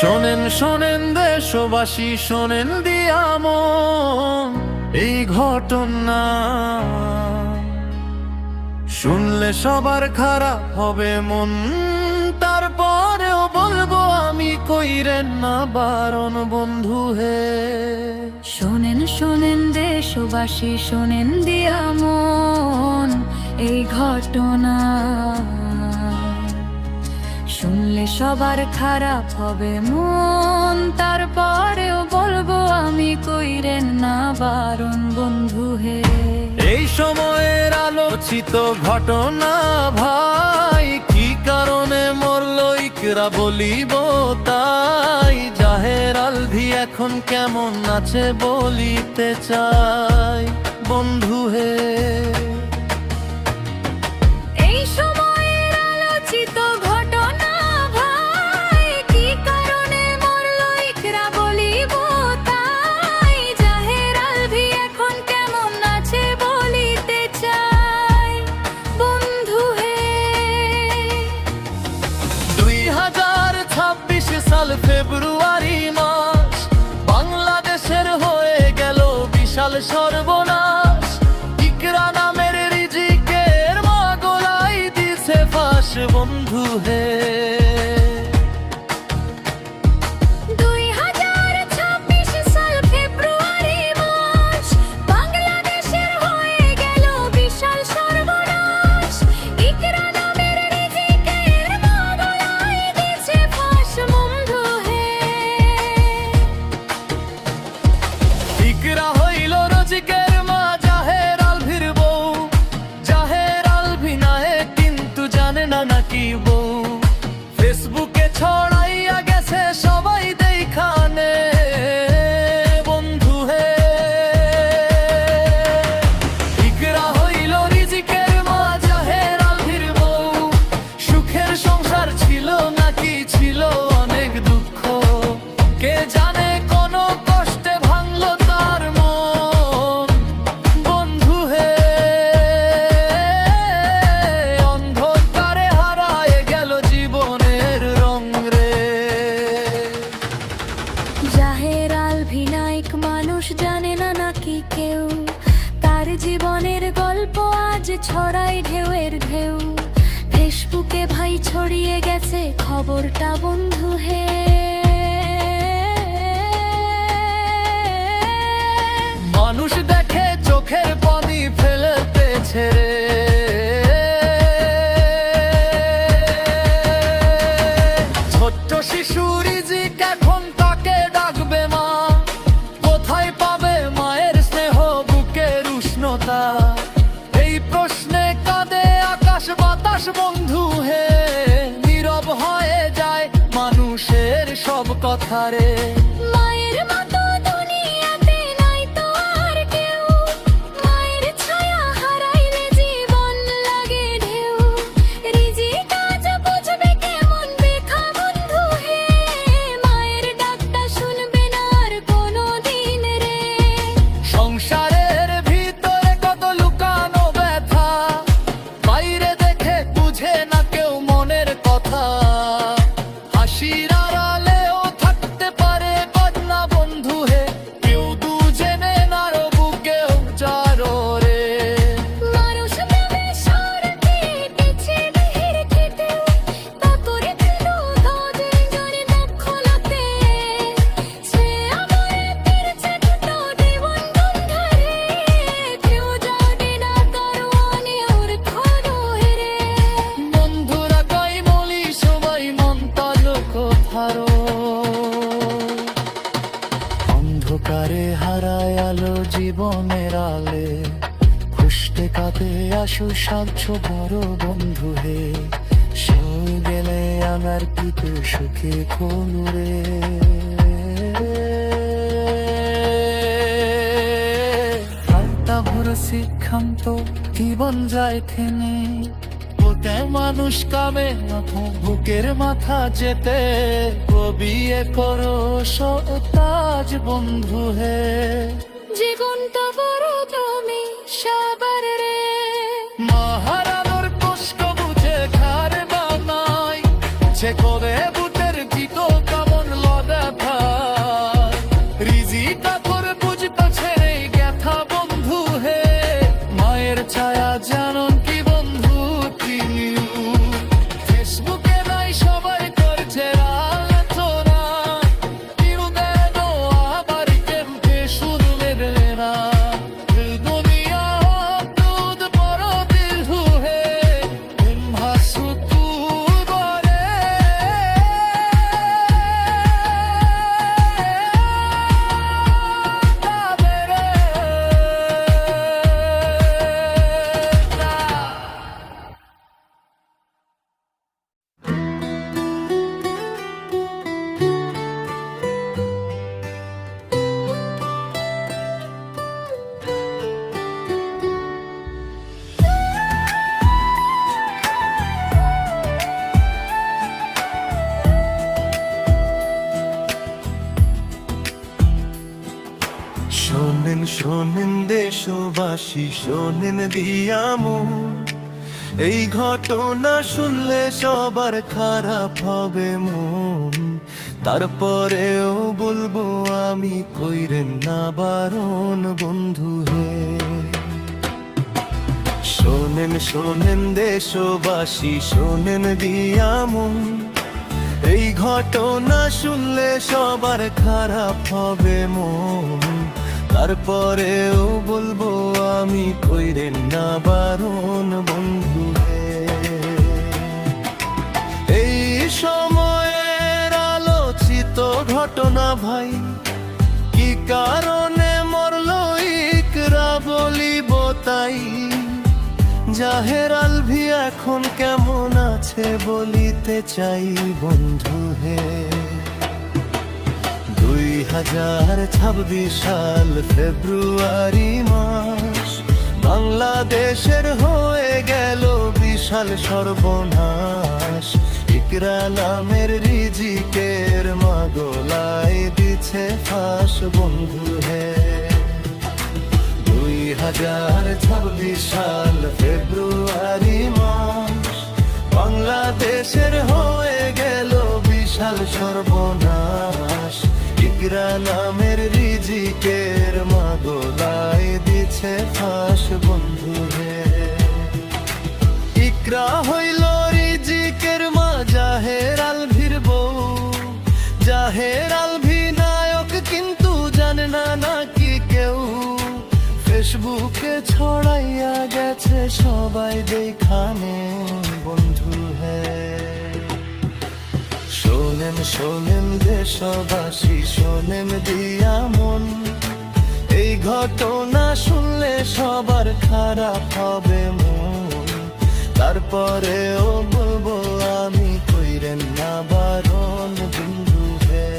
শোনেন শোনেন দেশবাসী, শোনেন দিয়া মন এই ঘটনা। শুনলে সবার খারাপ হবে মন, তারপরেও বলবো আমি কইরেন না বারণ বন্ধু হে। শোনেন শোনেন দেশবাসী, শোনেন দিয়া মন এই ঘটনা। শুনলে সবার খারাপ হবে মন, তারপরেও বলবো আমি কইরেন না বারণ বন্ধু হে। এই সময়ের আলোচিত ঘটনা ভাই, কি কারণে মরলো ইকরা বলিব তাই। জাহের আলভি এখন কেমন আছে বলিতে চাই বন্ধু হে। এই সময়ের আলোচিত ঘটনা ভাই, কি কারণে মরলো ইকরা বলিব তাই। জাহের আলভি এখন কেমন আছে বলিতে চাই বন্ধু হে। 2026 সাল ফেব্রুয়ারি মাস, বাংলাদেশের হয়ে গেল বিশাল সর্বনাশ। ইকরা নামের রিজিকের মা গলাই দিছে ফাঁস বন্ধু হে। 2026 সাল ফেব্রুয়ারি মাস, বাংলাদেশের হয়ে গেল বিশাল সর্বনাশ। ইকরা নামের রিজিকের মা গলায় দিছে ফাঁস বন্ধু হে। ইকরা হইল রজিকের মা, জাহের আলভির বউ। জাহের আলভি নায়ক কিন্তু জানে না নাকি বউ। ফেসবুকে ছড়াইয়া গেছে সবাই দেখানে বন্ধু হে। ইকরা হইল রিজিকের মা, জাহের আলভির বউ। সুখের সংসার ছিল নাকি ছিল অনেক দুঃখ, কে জানে কোন কষ্টে ভাঙলো তার মন বন্ধু হে। অন্ধকারে হারায় গেল জীবনের রং রে। জাহের আলভি নায়ক মানুষ জানে না নাকি কেউ, তার জীবনের গল্প আজ ছড়াই ঢেউয়ের ঢেউ। ফেসবুকে ভাই ছড়িয়ে গেছে খবরটা বন্ধু হে। মানুষ দেখে চোখের পানি ফেলতেছে রে। ছোট্ট শিশু রিজিক এখন তাকে ডাকবে মা। কোথায় পাবে মায়ের স্নেহ, বুকের উষ্ণতা? এই প্রশ্নে কাঁদে আকাশ বাতাস বন্ধু হে। নীরব হয়ে যায় মানুষের সব কথা রে। মায়ের মতো দুনিয়াতে নাই তো আর কেউ, মায়ের ছায়া হারাইলে জীবন লাগে ঢেউ। রিজিক আজ বুঝবে কেমন বেখা বন্ধু হে, মায়ের ডাকটা শুনবে না আর কোনো দিন রে। সংসারের ভিতরে কত লুকানো ব্যথা, বাইরে দেখে বুঝে না কেউ মনের কথা। হাসির আড়ালেও থাকতে পারে বদনা বন্ধু হে, কেউ দু জেনে নারো বুকেও যারো রে। মানুষ ভাবে স্বার্থে পিছে ভিড় খেতে, তা করে দিল তাদের জোরে দখলতে। সে আমারে ফিরছে দুটো জীবন বন্ধুরে, কেউ জানে না কারো অনিয়র খনো হেরে। বন্ধুরা কই বলি সবাই মন তালো কোথারো। অন্ধকারে হারায় আলো জীবনের আলে, খুশতে কাঁদে আসো সাচ্ছ বড় বন্ধু হে। সয়ে গেলে আমার পিতে সুখে কোনুরে। হালতা ভোর সিদ্ধান্ত জীবন যায় থেমে, ওতে মানুষ কামে বুকের মাথা যেতে। বিয়ে করো সতাজ বন্ধু হে। জীবনটা বড় তুমি সবার রে। মহারানোর কষ্ট বুঝে খার না নাই, যে করে বুটের ভিতো কেমন লয় শোনেন দেশবাসী, শোনেন দিয়ামু, এই ঘটনা শুনলে সবার খারাপ হবে মন। তারপরেও বলবো আমি, কইরেন না বারণ বন্ধু হে। শোনেন শোনেন দেশবাসী, শোনেন দিয়ামু, এই ঘটনা শুনলে সবার খারাপ হবে মন। তারপরেও বলবো আমি, কইরেন না বারণ বন্ধু হে। এই সময়ের আলোচিত ঘটনা ভাই, কি কারণে মরলো ইকরা বলিব তাই। জাহের আলভি এখন কেমন আছে বলিতে চাই বন্ধু হে। 2026 সাল ফেব্রুয়ারি মাস, বাংলাদেশের হয়ে গেল বিশাল সর্বনাশ। ইকরা নামের রিজিকের মা গলায় দিছে ফাঁস বন্ধু হে। 2026 সাল ফেব্রুয়ারি মাস, বাংলাদেশের হয়ে গেল বিশাল সর্বনাশ। ইকরা নামের রিজিকের মা গলায় দিছে ফাঁস বন্ধু হে। ইকরা হইল রিজিকের মা জাহের আলভির বউ। জাহের আলভি নায়ক কিন্তু জানে না নাকি কেউ। ফেসবুকে ছড়াইয়া গেছে সবাই দেখানে বন্ধু হে। শোনেন শোনেন দেশবাসী, শোনেন দিয়া মন, এই ঘটনা শুনলে সবার খারাপ হবে মন। তারপরেও বলবো আমি, কইরেন না বারণ বন্ধু হে।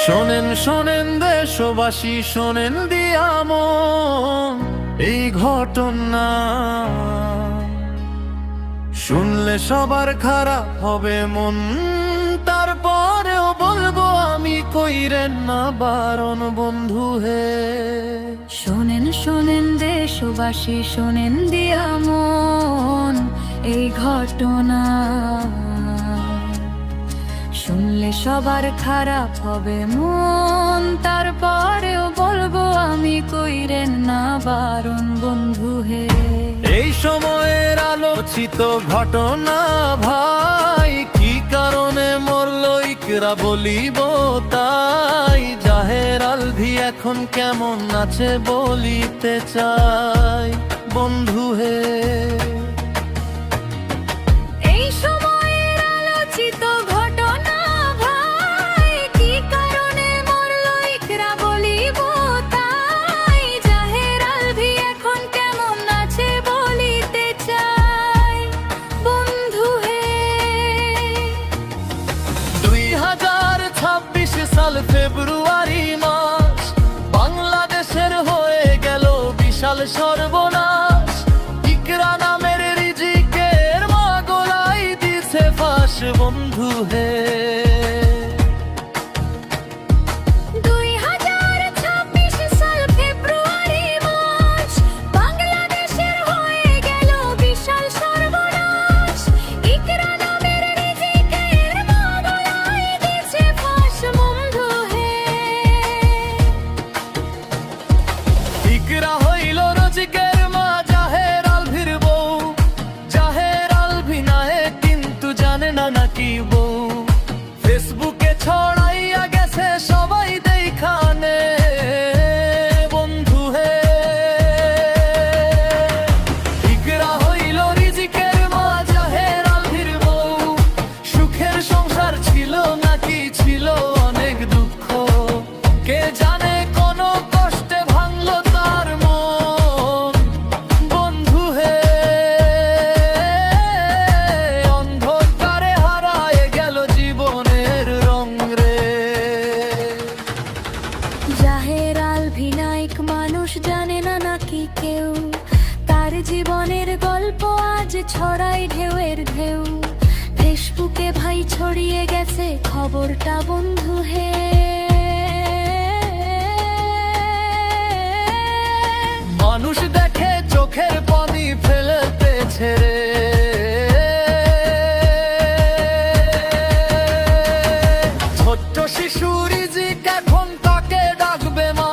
শোনেন শোনেন দেশবাসী, শোনেন দিয়ামন, এই ঘটনা শুনলে সবার খারাপ হবে মন। তারপরেও বলবো আমি, কইরেন না বারণ বন্ধু হে। শোনেন শোনেন দেশবাসী, শোনেন দিয়ামন, এই ঘটনা শুনলে সবার খারাপ হবে মন। তারপরেও বলবো আমি, কইরেন না বারণ বন্ধু হে। এই সময়ের আলোচিত ঘটনা ভাই, কি কারণে মরলো ইকরা বলিব তাই। জাহের আলভি এখন কেমন আছে বলিতে চাই বন্ধু হে। এই সময়ের আলোচিত ঘটনা ভাই, কি কারণে মরলো ইকরা বলিব তাই। জাহের আলভি এখন কেমন আছে বলিতে চাই বন্ধু হে। 2026 সাল ফেব্রুয়ারি মাস, বাংলাদেশের হয়ে গেল বিশাল সর্বনাশ। ইকরা নামের রিজিকের মা গলায় দিছে ফাঁস বন্ধু হে। 2026 সাল ফেব্রুয়ারি মাস, বাংলাদেশের হয়ে গেল বিশাল সর্বনাশ। ইকরা নামের রিজিকের মা গলায় দিছে ফাঁস বন্ধু হে। ইকরা হইল রজিকের মা জাহের আলভির বউ। জাহের আলভি নায়ক কিন্তু জানে না নাকি বউ। ফেসবুকে ছড়াইয়া গেছে সবাই দেখানে বন্ধু হে। কোথায় ছড়িয়ে গেছে খবরটা বন্ধু হে। মানুষ দেখে চোখের পানি ফেলতেছে রে, ছোট্ট শিশু রিজিক এখন তাকে ডাকবে মা,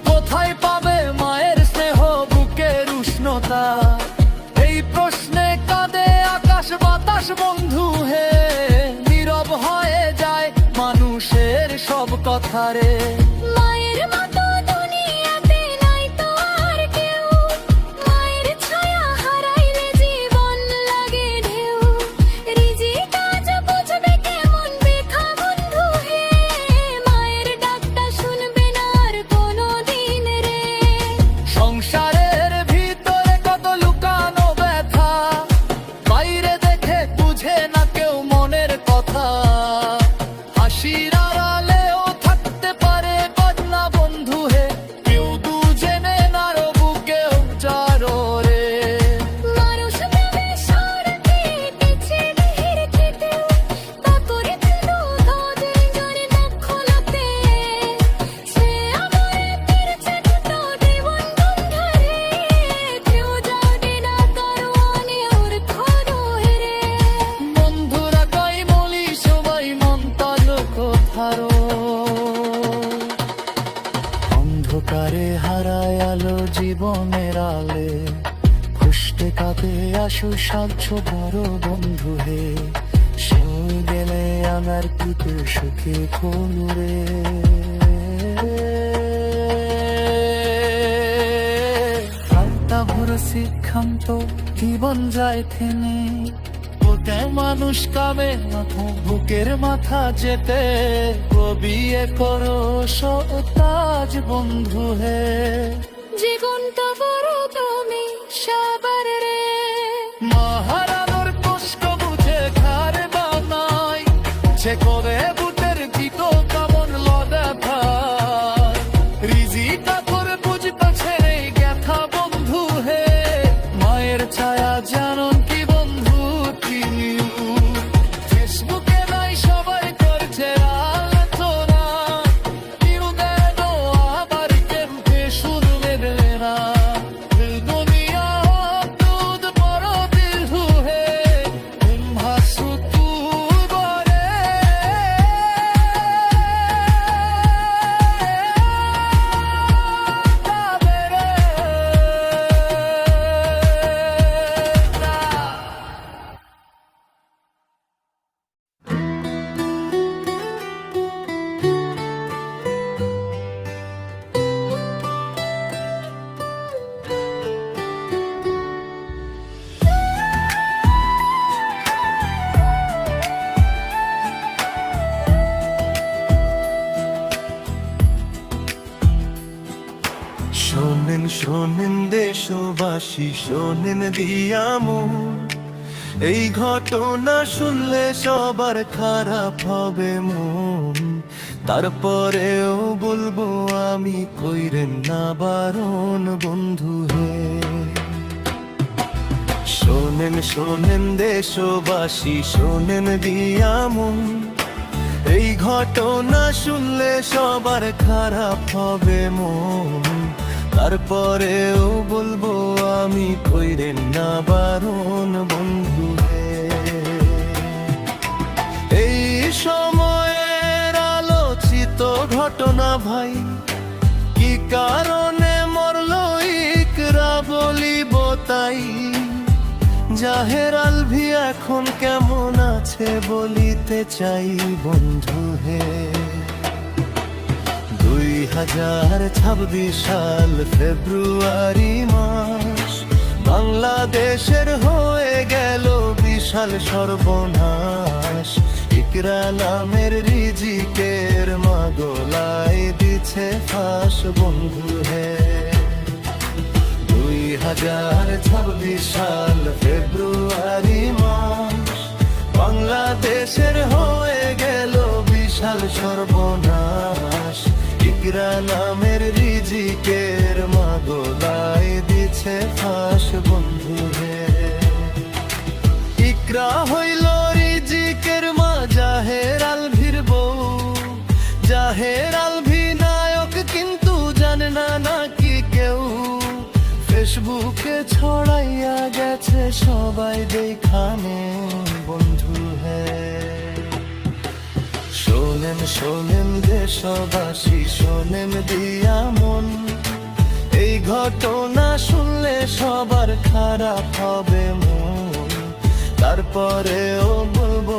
কোথায় পাবে মায়ের স্নেহ বুকের উষ্ণতা? এই প্রশ্নে কাঁদে আকাশ বাতাস বন্ধু হে, নীরব হয়ে যায় মানুষের সব কথা রে। মায়ের মতো দুনিয়াতে নাই তো আর কেউ, মায়ের ছায়া হারাইলে জীবন লাগে ঢেউ। রিজিক আজ বুঝবে কেমন বেখা বন্ধু হে, মায়ের ডাকটা শুনবে না আর কোনোদিন রে। সংসারের ভিতরে কত লুকানো ব্যথা, বাইরে দেখে বুঝে না কেউ মনের কথা। হাসির আড়ালেও থাকতে পারে বদলা বন্ধু হে, কেউ দু জেনে না রবু কেউ যারো রে। মানুষ ভাবে স্বর্গে গেছে মিহির খেতেও, তা করে দিল তাদের জোরে দখলতে। সে আমারে ফিরছে দুটো জীবন বন্ধুরে, কেউ জানে না কারো আনে ওর খরো হেরে। বন্ধুরা কই বলি সবাই মন তালো কোথারো, অন্ধকারে হারায় আলো জীবনের আলে, খুশতে কাঁদে আসো সাধ্য বড় বন্ধু হে। সেই গেলে আমার পিতে সুখে খুলুরে, আলতা ভরে সিদ্ধান্ত জীবন যায় থেমে, ওতে মানুষ কামে বুকের মাথা যেতে। বিয়ে করো সতাজ বন্ধু হে, জীবনটা বড় তুমি সবার রে। মহারানোর কষ্ট বুঝে ঘর বানাই, যে করে বুটের দিত কেমন লদা ভাই। রিজিকা করে বুঝতেছে রে ব্যথা বন্ধু হে, মায়ের ছায়া জানন কি বন্ধু তিনিও। ফেসবুকে নাই সবাই করছে আলোচনা, কেউ দেন আবার কেমতে শুনবে না। দুনিয়া দুধ বড় দিল হে, ভাসু তু বরে। শোনেন শোনেন দেশবাসী, শোনেন দিয়ামন, এই ঘটনা শুনলে সবার খারাপ হবে মন। তারপরেও বলবো আমি কইরেন না বারণ বন্ধু হে। শোনেন শোনেন দেশবাসী, শোনেন দিয়ামন, এই ঘটনা শুনলে সবার খারাপ হবে মন। তারপরেও বলবো আমি কইরেন না বারণ বন্ধু হে। এই সময়ের আলোচিত ঘটনা ভাই, কি কারণে মরলো ইকরা বলিব তাই। জাহের আলভি এখন কেমন আছে বলিতে চাই বন্ধু হে। 2026 সাল ফেব্রুয়ারি মাস, বাংলাদেশের হয়ে গেল বিশাল সর্বনাশ। ইকরা নামের রিজিকের মা গলায় দিছে ফাঁস বন্ধু হে। 2026 সাল ফেব্রুয়ারি মাস, বাংলাদেশের হয়ে গেল বিশাল সর্বনাশ। ইকরা নামের রিজিকের মা গলায় দিছে ফাঁস বন্ধু হে। ইকরা হইল রিজিকের ছড়াইয়া গেছে সবাই দেখানে বন্ধু হ্যাঁ শোনেন শোনেন দেশবাসী শোনেন দিয়া মন এই ঘটনা শুনলে সবার খারাপ হবে মন তারপরেও বলবো